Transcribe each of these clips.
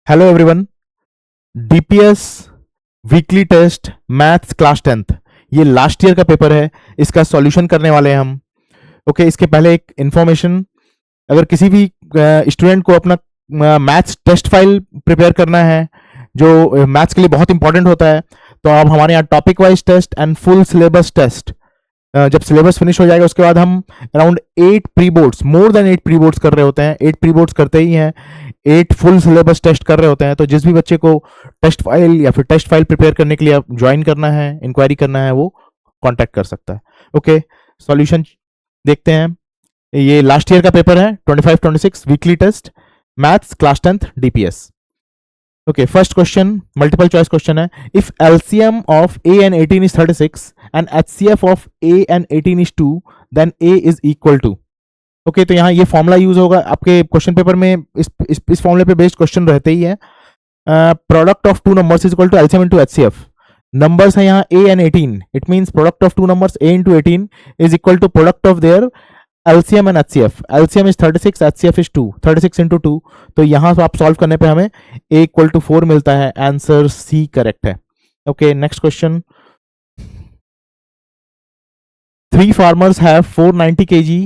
Hello everyone. DPS weekly test maths class 10th ये last year का paper है। इसका सॉल्यूशन करने वाले हैं हम। ओके, इसके पहले एक इंफॉर्मेशन, अगर किसी भी स्टूडेंट को अपना मैथ्स टेस्ट फाइल प्रिपेयर करना है जो मैथ्स के लिए बहुत इंपॉर्टेंट होता है, तो आप हमारे यहाँ topic wise test and full syllabus test, जब सिलेबस फिनिश हो जाएगा उसके बाद हम around 8 pre boards, more than 8 pre boards कर रहे होते हैं। 8 प्री बोर्ड्स करते ही हैं, 8 फुल सिलेबस टेस्ट कर रहे होते हैं। तो जिस भी बच्चे को टेस्ट फाइल या फिर टेस्ट फाइल प्रिपेयर करने के लिए ज्वाइन करना है, इंक्वायरी करना है, वो कॉन्टैक्ट कर सकता है। ओके, सॉल्यूशन देखते हैं। ये लास्ट ईयर का पेपर है, 25-26 weekly test maths class 10th DPS. Okay, first question multiple choice question है। If LCM of A and 18 is 36 and HCF of A and 18 is 2, then A is equal to. Okay, तो यहाँ ये formula use होगा आपके question paper में। इस फॉर्मूले पे बेस्ड क्वेश्चन रहते ही है। Product of two numbers is equal to LCM into HCF. Numbers है यहाँ A and 18, it means product of two numbers A into 18 is equal to product of their LCM and HCF। LCM is 36, HCF is 2, 36 into 2। तो यहां से आप solve करने पे हमें A equal to 4 मिलता है। आंसर C करेक्ट है। Okay, next question. 3 farmers have 490 kg,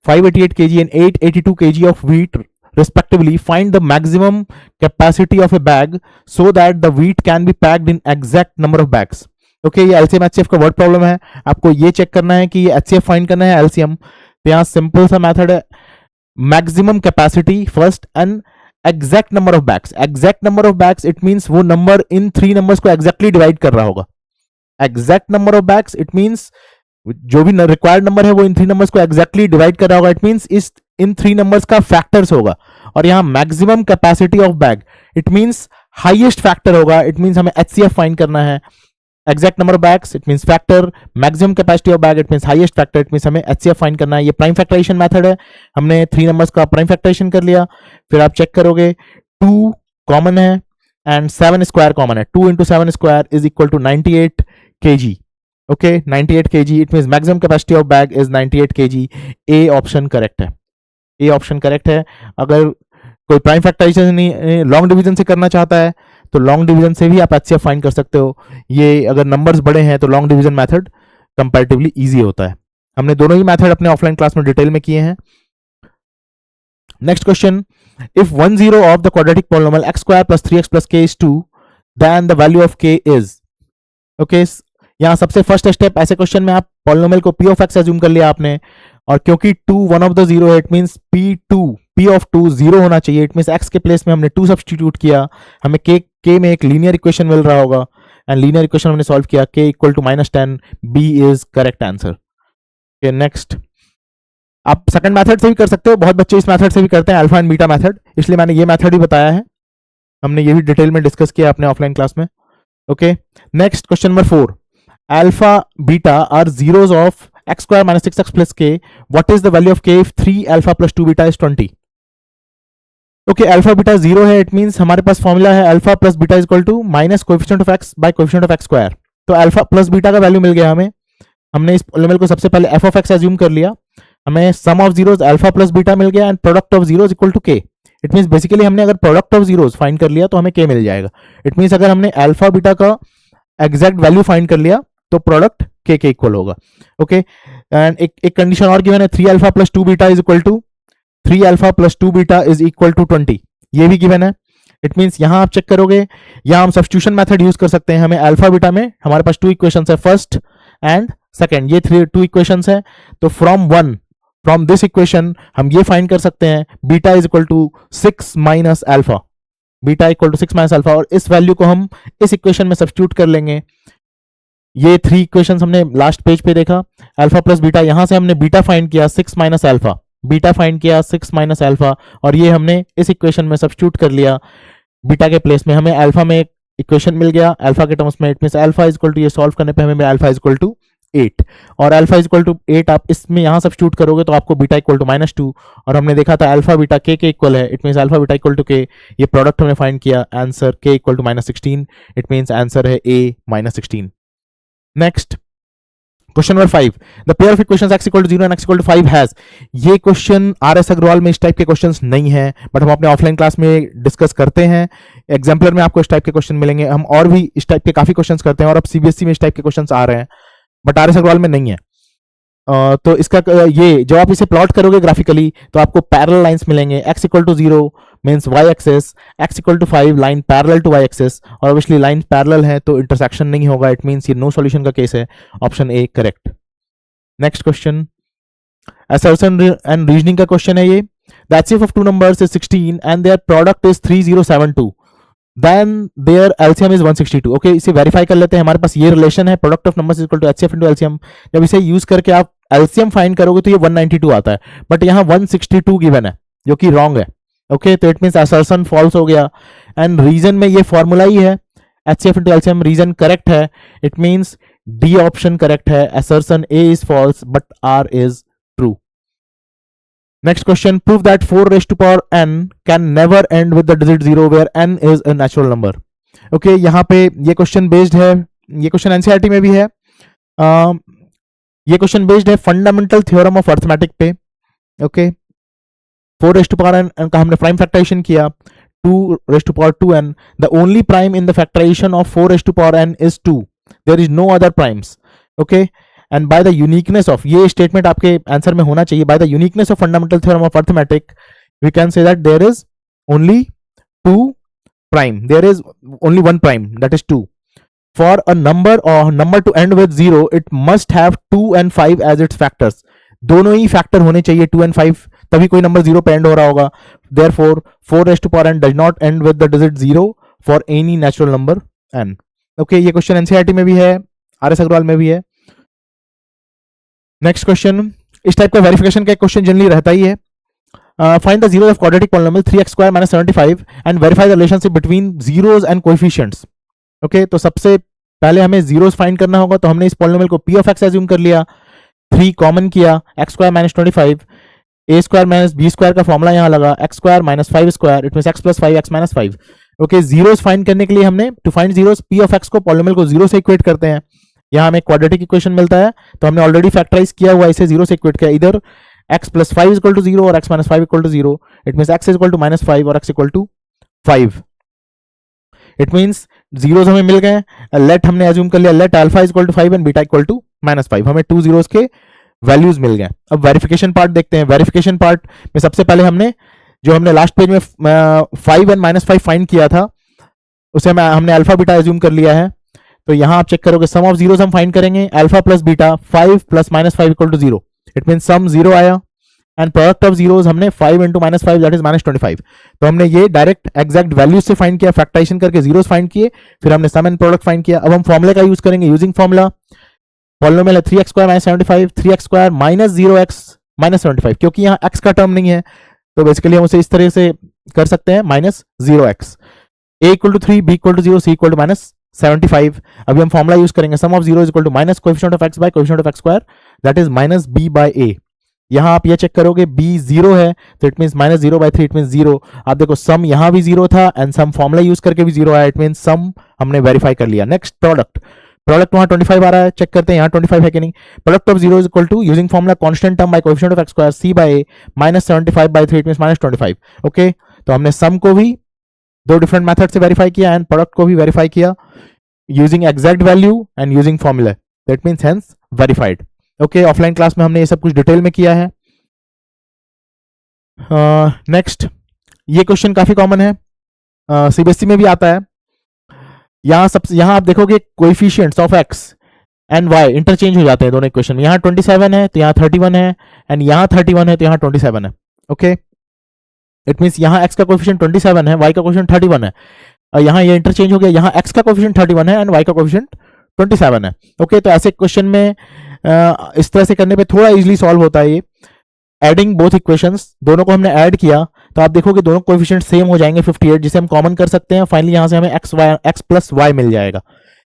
588 kg and 882 kg of wheat respectively. Find the maximum capacity of a bag so that the wheat can be packed in exact number of bags. Okay, ये LCM HCF का word problem है। आपको ये check करना है कि ये HCF find करना है LCM। तो यहाँ सिंपल सा मेथड है, maximum capacity first and exact number of bags. Exact number of bags it means वो नंबर इन 3 नंबर्स को एग्जैक्टली डिवाइड कर रहा होगा। Exact number of bags it means जो भी रिक्वायर्ड नंबर है वो इन 3 नंबर्स को एग्जैक्टली डिवाइड कर रहा होगा। इट मींस इस इन 3 नंबर्स का फैक्टर्स होगा। और यहाँ maximum capacity of bag it means highest factor होगा। इट मींस हमें HCF फाइंड करना है। Exact number of bags it means factor, maximum capacity of bag it means highest factor, it means हमें HCF find करना है। ये prime factorisation method है। हमने 3 नंबर्स का प्राइम फैक्टराइजेशन कर लिया। फिर आप चेक करोगे 2 कॉमन है एंड 7 स्क्वायर कॉमन है। 2 into 7 square is equal to 98 kg। Okay, 98 kg it means maximum capacity of bag is 98 kg। A option correct है। ए ऑप्शन करेक्ट है। अगर कोई प्राइम फैक्टराइजेशन नहीं, लॉन्ग डिवीजन से करना चाहता है तो लॉन्ग डिवीजन से भी आप HCF फाइंड कर सकते हो। ये अगर नंबर्स बड़े हैं तो long division method comparatively easy होता है। हमने दोनों ही मेथड अपने ऑफलाइन क्लास में डिटेल में किए हैं। Next question, if 1 0 of the quadratic polynomial x square plus 3x plus k is 2, then the value of k is. Okay, यहाँ सबसे फर्स्ट स्टेप, ऐसे क्वेश्चन में आप पॉलिनोमियल को p ऑफ x एज्यूम कर लिया आपने, और क्योंकि 2 वन ऑफ द जीरो है it means p of 2 zero होना चाहिए। इट मींस x के प्लेस में हमने 2 सब्स्टिट्यूट किया, हमें k में एक लीनियर इक्वेशन मिल रहा होगा एंड लीनियर इक्वेशन हमने सॉल्व किया। k equal to -10, b is correct answer. Okay, next आप सेकंड मेथड से भी कर सकते हो। बहुत बच्चे इस मेथड से भी करते हैं, अल्फा एंड बीटा मेथड, इसलिए मैंने ये मेथड ही बताया है। हमने ये भी डिटेल में डिस्कस किया अपने ऑफलाइन क्लास में। Okay, next question number 4, alpha beta are zeros of x square minus 6x plus k. What is the value of k if 3 alpha plus 2 beta is 20? Okay, alpha beta 0 है, it means हमारे पास formula है alpha plus beta is equal to minus coefficient of x by coefficient of x square. तो alpha plus beta का value मिल गया हमें। हमने इस पॉलिनोमियल को सबसे पहले f ऑफ x एज्यूम कर लिया। हमें sum of zeros alpha plus beta मिल गया and product of zeros equal to k। It means basically हमने अगर प्रोडक्ट ऑफ जीरोस फाइंड कर लिया तो हमें k मिल जाएगा। इट मींस अगर हमने अल्फा बीटा का एग्जैक्ट वैल्यू फाइंड कर लिया तो प्रोडक्ट k के इक्वल होगा। ओके, एंड एक कंडीशन और गिवन है, 3 alpha plus 2 beta is equal to 3 alpha plus 2 beta is equal to 20। ये भी गिवन है। इट मींस यहां आप चेक करोगे, यहां हम सब्स्टिट्यूशन मेथड यूज कर सकते हैं। हमें अल्फा बीटा में हमारे पास 2 इक्वेशंस है, फर्स्ट एंड सेकंड, ये 2 इक्वेशंस है। तो फ्रॉम दिस इक्वेशन हम ये फाइंड कर सकते हैं beta is equal to 6 minus alpha, beta equal to 6 minus alpha, और इस वैल्यू को हम इस इक्वेशन में सब्स्टिट्यूट कर लेंगे। ये 3 इक्वेशंस हमने लास्ट पेज पे देखा। अल्फा प्लस बीटा, यहां से हमने बीटा फाइंड किया 6 माइनस अल्फा, बीटा फाइंड किया 6 माइनस अल्फा, और ये हमने इस इक्वेशन में सब्स्टिट्यूट कर लिया बीटा के प्लेस में। हमें अल्फा में एक इक्वेशन मिल गया अल्फा के टर्म्स में। It means alpha is equal to, ये सॉल्व करने पे हमें अल्फा इज इक्वल टू 8, और अल्फा इज इक्वल टू 8 आप इसमें यहां सब्स्टिट्यूट करोगे तो आपको बीटा इक्वल टू -2, और हमने देखा था अल्फा बीटा k के इक्वल है। It means alpha beta equal to k, ये प्रोडक्ट हमने फाइंड किया, answer k equal to -16। It means answer है a -16। Next question number 5, the pair of equations x equal to 0 and x equal to 5 has. ये question R S. Aggarwal में इस type के questions नहीं है, बट हम अपने ऑफलाइन क्लास में डिस्कस करते हैं। एग्जाम्पलर में आपको इस टाइप के क्वेश्चन मिलेंगे, हम और भी इस टाइप के काफी क्वेश्चंस करते हैं, और अब सीबीएसई में इस टाइप के क्वेश्चंस आ रहे हैं, बट आर.एस. अग्रवाल में नहीं है। तो इसका ये जब आप इसे प्लॉट करोगे ग्राफिकली तो आपको पैरेलल लाइंस मिलेंगे। x equal to 0 means y axis, x equal to 5 line parallel to y axis, और ऑब्वियसली लाइन पैरेलल है तो इंटरसेक्शन नहीं होगा, इट मींस ये नो सॉल्यूशन का केस है, option A correct. Next question assertion and reasoning का question है ये। The HCF of two numbers is 16 and their product is 3072, then their LCM is 162। Okay, इसे वेरीफाई कर लेते हैं। हमारे पास ये रिलेशन है, product of numbers equal to HCF into LCM. जब इसे यूज करके आप एलसीएम फाइंड करोगे तो ये 192 आता है, बट यहाँ 162 गिवन है जो कि रॉन्ग है। ओके, तो इट मींस असर्शन फॉल्स हो गया, एंड रीजन में ये फॉर्मूला ही है HCF into LCM, reason correct है, it means D option correct है, assertion A is false but R is true. Next question, prove that 4 raised to power n can never end with the digit 0 where n is a natural number. Okay, यहाँ पे ये question based है, ये question NCERT में भी है। ये question based है फंडामेंटल थ्योरम ऑफ अर्थमेटिक पे। Okay, 4 raised to power n का हमने प्राइम फैक्टराइजेशन किया, 2 raised to power 2n, the only prime in the factorisation of 4 raised to power n is 2, there is no other primes. Okay, and by the uniqueness of, ये statement आपके answer में होना चाहिए, by the uniqueness of fundamental theorem of arithmetic we can say that there is only 2 prime, there is only one prime, that is 2. For a number or number to end with 0, it must have 2 and 5 as its factors. दोनों ही factor होने चाहिए 2 and 5, तभी कोई number 0 पे and हो रहा होगा। Therefore 4 raised to power n does not end with the digit 0 for any natural number n. Okay, ये क्वेश्चन एनसीईआरटी में भी है, आर.एस. अग्रवाल में भी है। नेक्स्ट क्वेश्चन, इस टाइप का वेरिफिकेशन का क्वेश्चन जनरली रहता ही है। Find the zeros of quadratic polynomial 3x square minus 75 and verify the relationship between zeros and coefficients. Okay, तो सबसे पहले हमें zeros फाइंड करना होगा, तो हमने इस polynomial को p of x एज्यूम कर लिया, 3 कॉमन किया, x square minus 25, a square minus b square का फॉर्मूला यहाँ लगा, x square minus 5 square, it means x plus 5x minus 5. Okay, zeros find करने के लिए हमने to find zeros p of x को polynomial को 0 से इक्वेट करते हैं। यहाँ हमें क्वाड्रेटिक इक्वेशन मिलता है, तो हमने ऑलरेडी फैक्टराइज किया हुआ, इसे 0 से इक्वेट किया, इधर x plus 5 is equal to 0 और x minus 5 equal to 0. It means x is equal to minus 5 और x equal to 5. It means zeros हमें मिल गए। let हमने assume कर लिया, let alpha is equal to 5 and beta equal to minus 5. हमें 2 zeros के values मिल गए। अब वेरिफिकेशन पार्ट देखते हैं। वेरिफिकेशन पार्ट में सबसे पहले हमने जो हमने लास्ट पेज में 5 and minus 5 फाइंड किया था, उसे हमने अल्फा बीटा एज्यूम कर लिया है। तो यहाँ आप चेक करोगे, सम ऑफ जीरोस हम फाइंड करेंगे, alpha plus beta 5 plus minus 5 equal to 0। It mean sum 0 आया, एंड प्रोडक्ट ऑफ जीरोस हमने 5 into minus 5 that is minus 25। तो हमने ये डायरेक्ट एग्जैक्ट वैल्यूज से फाइंड किया, फैक्टराइजेशन करके जीरोस फाइंड किए, फिर हमने सम एंड प्रोडक्ट फाइंड किया। अब हम फॉर्मूले का यूज करेंगे, यूजिंग फॉर्मूला पॉलिनोमियल है 3x square minus 75, 3x square minus 0x minus 75, क्योंकि यहाँ x का टर्म नहीं है तो बेसिकली हम उसे इस तरह से कर सकते हैं, minus 0x, a equal to 3, b equal to 0, c equal to minus 75। अभी हम फॉर्मूला यूज करेंगे, sum of 0 is equal to minus coefficient of x by coefficient of x square that is minus b by a। यहाँ आप ये check करोगे b 0 है तो it means minus 0 by 3 it means 0। आप देखो सम यहाँ भी 0 था एंड सम फॉर्मूला यूज करके भी 0 आया, इट मींस सम हमने वेरीफाई कर लिया। नेक्स्ट प्रोडक्ट, प्रोडक्ट वहां 25 आ रहा है, चेक करते हैं यहाँ 25 है कि नहीं। Product of 0 is equal to using formula constant term by coefficient of x square c by a minus 75 by 3 it means minus 25। Okay, तो हमने सम को भी दो डिफरेंट मेथड से वेरीफाई किया एंड प्रोडक्ट को भी वेरीफाई किया using exact value and using formula, that means hence verified. Okay, offline class में हमने ये सब कुछ डिटेल में किया है। नेक्स्ट, ये क्वेश्चन काफी कॉमन है, सीबीएसई में भी आता है। यहाँ आप देखोगे coefficients of x and y interchange हो जाते हैं दोनों इक्वेशन में। यहाँ 27 है तो यहाँ 31 है, एंड यहाँ 31 है तो यहाँ 27 है। ओके, इट मींस यहाँ x का कोएफिशिएंट 27 है, y का कोएफिशिएंट 31 है, और यहाँ ये इंटरचेंज हो गया, यहाँ x का कोएफिशिएंट 31 है एंड y का कोएफिशिएंट 27 है। ओके, तो ऐसे क्वेश्चन में इस तरह से करने पे थोड़ा इजीली सॉल्व होता है ये। एडिंग बोथ इक्वेशंस, दोनों को हमने ऐड किया तो आप देखोगे दोनों कोएफिशिएंट सेम हो जाएंगे 58, जिसे हम कॉमन कर सकते हैं। फाइनली यहां से हमें x प्लस y मिल जाएगा।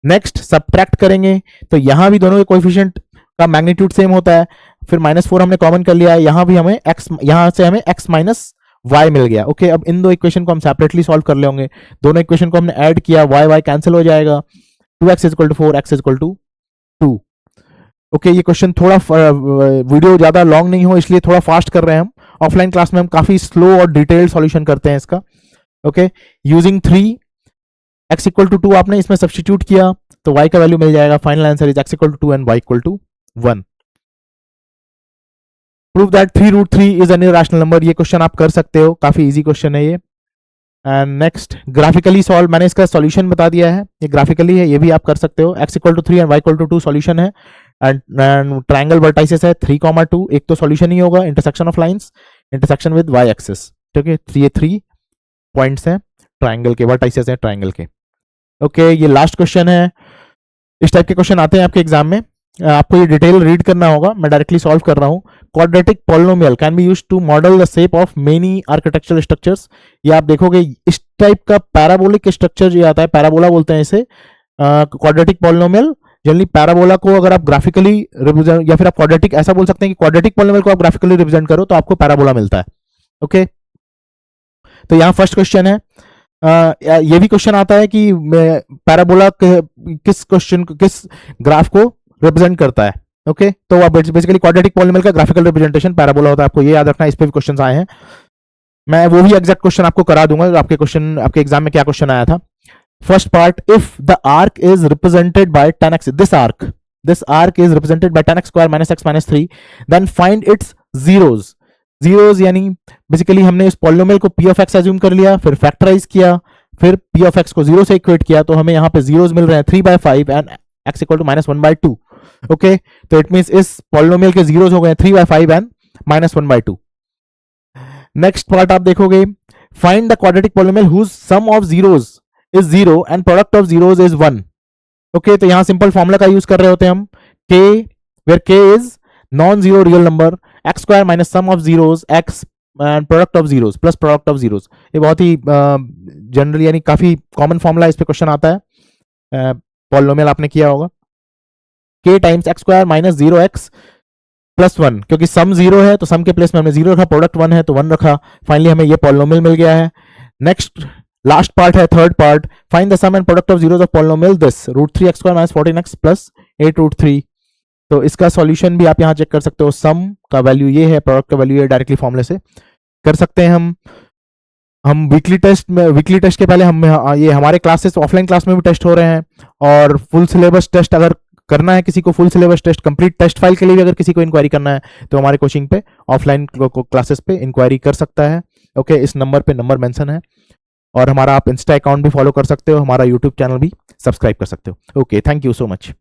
नेक्स्ट सब्ट्रैक्ट करेंगे तो यहां भी दोनों के कोएफिशिएंट का मैग्नीट्यूड सेम होता है, फिर -4 हमने कॉमन कर लिया, यहां भी हमें x, यहां से हमें x माइनस y मिल गया। ओके, अब इन दो इक्वेशन को हम सेपरेटली सॉल्व कर लेंगे। दोनों इक्वेशन को हमने ऐड किया, y y कैंसिल हो जाएगा, 2x is equal to 4, x is equal to 2। Okay ये क्वेश्चन थोड़ा वीडियो ज़्यादा लॉन्ग नहीं हो इसलिए थोड़ा फास्ट कर रहे हैं हम। ऑफलाइन क्लास में हम काफ़ी स्लो और डिटेल्ड सॉल्यूशन करते हैं इसका। Okay using 3 x equal to 2 आपने इसमें सब्सटीट्यूट किया तो y का वैल्यू मिल जाएगा। Final answer is x equal to 2 and y equal to 1। Prove that 3√3 is an irrational number. ये क्वेश्चन आप कर सकते हो, काफी इजी क्वेश्चन है ये। एंड नेक्स्ट ग्राफिकली सॉल्व, मैंने इसका सॉल्यूशन बता दिया है, ये ग्राफिकली है, ये भी आप कर सकते हो। x equal to 3 and y equal to 2 solution है। एंड ट्रायंगल वर्टाइसेस है 3,2, एक तो सॉल्यूशन ही होगा। Intersection of lines, intersection with y axis, ठीक है। ये 3 पॉइंट्स हैं ट्रायंगल के, वर्टाइसेस हैं ट्रायंगल के। ओके ये लास्ट क्वेश्चन है। इस टाइप के क्वेश्चन आते हैं आपके एग्जाम में, आपको ये डिटेल रीड करना होगा, मैं डायरेक्टली सॉल्व कर रहा हूँ। Quadratic polynomial can be used to model the shape of many architectural structures. ये आप देखोगे इस टाइप का पैराबोलिक स्ट्रक्चर जो आता है, पैराबोला बोलते हैं इसे। क्वाड्रेटिक पॉलिनोमियल जनरली पैराबोला को अगर आप ग्राफिकली रिप्रेजेंट, या फिर आप क्वाड्रेटिक ऐसा बोल सकते हैं कि क्वाड्रेटिक पॉलिनोमियल को आप ग्राफिकली रिप्रेजेंट करो तो आपको पैराबोला मिलता है। ओके तो यहाँ फर्स्ट क्वेश्चन है। ये भी क्वेश्चन आता है कि पैराबोला किस क्वेश्चन किस ग्राफ को रिप्रेजेंट करता है। ओके तो आप बेसिकली क्वाड्रेटिक पॉलिनोमियल का ग्राफिकल रिप्रेजेंटेशन पैराबोला होता है, आपको ये याद रखना है। इस पे भी क्वेश्चन आए हैं, मैं वो भी एग्जैक्ट क्वेश्चन आपको करा दूंगा आपके क्वेश्चन, आपके एग्जाम में क्या क्वेश्चन आया था। First part, if the arc is represented by 10x, this arc is represented by 10x square minus x minus 3, then find its zeros यानी बेसिकली हमने इस पॉलिनोमियल को p ऑफ x अज्यूम कर लिया, फिर फैक्टराइज किया, फिर p ऑफ x को 0 से इक्वेट किया, तो हमें यहाँ पे जीरोज मिल रहे हैं 3/5 and x equal to -1/2। Okay तो इट मींस इस पॉलिनोमियल के जीरोज हो गए 3/5 एंड -1/2। नेक्स्ट पार्ट आप देखोगे, find the quadratic polynomial whose sum of zeros is 0 and product of zeros is 1। Okay तो यहां सिंपल फॉर्मूला का यूज कर रहे होते हैं हम, k where k is non zero real number, x square minus sum of zeros x and product of zeros plus product of zeros. ये बहुत ही जनरल यानी काफी कॉमन फॉर्मूला, इस पे क्वेश्चन आता है। पॉलिनोमियल आपने किया होगा, k times x square minus 0x plus 1, क्योंकि सम 0 है तो सम के प्लेस में हमने 0 रखा, प्रोडक्ट 1 है तो 1 रखा, फाइनली हमें ये पॉलिनोमियल मिल गया है। नेक्स्ट लास्ट पार्ट है third part, find the sum and product of zeros of polynomial this √3x square minus 14x plus 8√3। तो इसका सॉल्यूशन भी आप यहां चेक कर सकते हो, सम का वैल्यू ये है, प्रोडक्ट का वैल्यू ये, डायरेक्टली फॉर्मूले से कर सकते हैं हम वीकली टेस्ट के पहले हम ये हमारे क्लासेस ऑफलाइन क्लास में भी टेस्ट हो रहे हैं, और फुल सिलेबस टेस्ट अगर करना है किसी को, full syllabus test complete test file के लिए भी अगर किसी को इंक्वायरी करना है तो हमारे कोचिंग पे ऑफलाइन क्लासेस पे इंक्वायरी कर सकता है। ओके इस नंबर पे नंबर मेंशन है, और हमारा आप इंस्टा अकाउंट भी फॉलो कर सकते हो, हमारा यूट्यूब चैनल भी सब्सक्राइब कर सकते हो। Okay thank you so much.